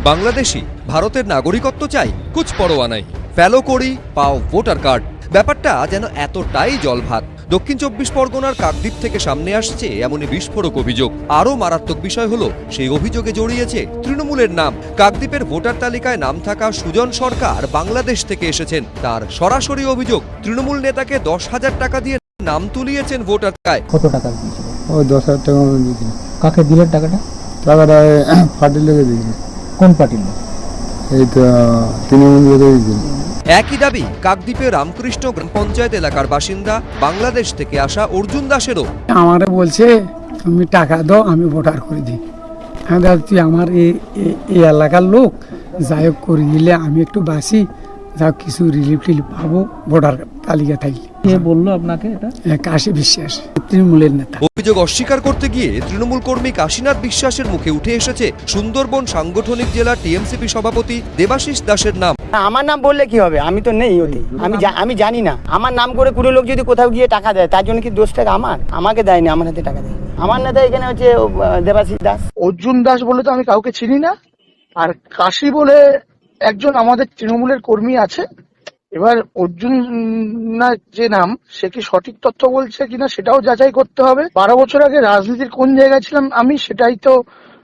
বাংলাদেশি ভারতের নাগরিকত্ব চাই, কুছ পরোয়া নাই, ফেলো করি পাও ভোটার কার্ড। ব্যাপারটা যেন এতটাই জলভাত। দক্ষিণ 24 পরগনার কাকদ্বীপ থেকে সামনে আসছে এমনই বিস্ফোরক অভিযোগ। আরও মারাত্মক বিষয় হলো সেই অভিযোগে জড়িয়েছে তৃণমূলের নাম। কাকদ্বীপের ভোটার তালিকায় নাম থাকা সুজন সরকার বাংলাদেশ থেকে এসেছেন। তার সরাসরি অভিযোগ, তৃণমূল নেতাকে 10,000 টাকা দিয়ে নাম তুলিয়েছেন ভোটার তালিকায়। কত টাকা দিয়েছিল? ও 10,000 টাকা দিয়েছিল। কাকে দিলেন টাকাটা? টাকাটা পার্টির লেগে দিয়েছিল। কোন পার্টির লোক? এই তো তৃণমূল লেগে দিয়েছিল। একই দাবি কাকদ্বীপের রামকৃষ্ণ গ্রাম পঞ্চায়েত এলাকার বাসিন্দা বাংলাদেশ থেকে আসা অর্জুন দাসেরও। আমারে বলছে তুমি টাকা দাও, আমি ভোটার করে দিই। আমি বলছি, তুই আমার এই এলাকার লোক, যাই হোক করে দিলে আমি একটু বাসি, যা কিছু রিলিফ টিলিফ পাবো ভোটার তালিকা থাকলে। কে বললো আপনাকে এটা? কাশী বিশ্বাস, তৃণমূলের নেতা। অভিযোগ অস্বীকার করতে গিয়ে তৃণমূল কর্মী কাশীনাথ বিশ্বাসের মুখে উঠে এসেছে সুন্দরবন সাংগঠনিক জেলা টিএমসিপি সভাপতি দেবাশিস দাসের নাম। আমার নাম বললে কি হবে? আমি তো নেই ওতে, আমি জানি না। আমার নাম করে কোনো লোক যদি কোথাও গিয়ে টাকা দেয়, তার জন্য কি দোষটা আমাকে দেয়নি, আমার হাতে টাকা দেয়। আমার নেতা এখানে হচ্ছে দেবাশিস দাস। অর্জুন দাস বলে তো আমি কাউকে চিনি না। আর কাশী বলে একজন আমাদের তৃণমূলের কর্মী আছে। এবার অর্জুন না যে নাম, সে কি সঠিক তথ্য বলছে কিনা সেটাও যাচাই করতে হবে। 12 বছর আগে রাজনীতির কোন জায়গায় ছিলাম আমি, সেটাই তো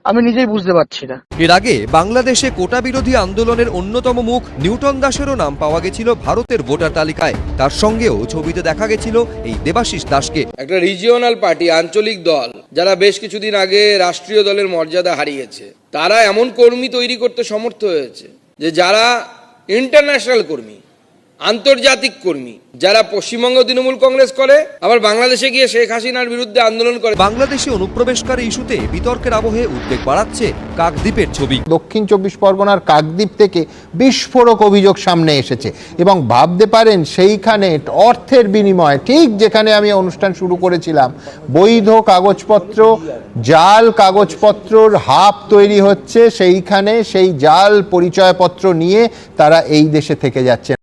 আমি নিজেই বুঝতে পারছি না। এর আগে বাংলাদেশে কোটা বিরোধী আন্দোলনের অন্যতম মুখ নিউটন দাসেরও নাম পাওয়া গেছিল ভারতের ভোটার তালিকায়। তার সঙ্গেও ছবিতে দেখা গেছিল এই দেবাশিস দাসকে। একটা রিজিওনাল পার্টি, আঞ্চলিক দল, যারা বেশ কিছুদিন আগে রাষ্ট্রীয় দলের মর্যাদা হারিয়েছে, তারা এমন কর্মী তৈরি করতে সমর্থ হয়েছে যে যারা ইন্টারন্যাশনাল কর্মী, আন্তর্জাতিক কর্মী, যারা পশ্চিমবঙ্গ তৃণমূল কংগ্রেস করে, আবার বাংলাদেশে গিয়ে শেখ হাসিনার বিরুদ্ধে আন্দোলন করে। বাংলাদেশি অনুপ্রবেশকারী ইস্যুতে বিতর্কের আবহে উদ্বেগ বাড়াচ্ছে কাকদ্বীপের ছবি। দক্ষিণ 24 পরগনার কাকদ্বীপ থেকে বিস্ফোরক অভিযোগ সামনে এসেছে এবং ভাবতে পারেন সেইখানে অর্থের বিনিময়ে, ঠিক যেখানে আমি অনুষ্ঠান শুরু করেছিলাম, বৈধ কাগজপত্র, জাল কাগজপত্রর হাব তৈরি হচ্ছে। সেইখানে সেই জাল পরিচয়পত্র নিয়ে তারা এই দেশে থেকে যাচ্ছে।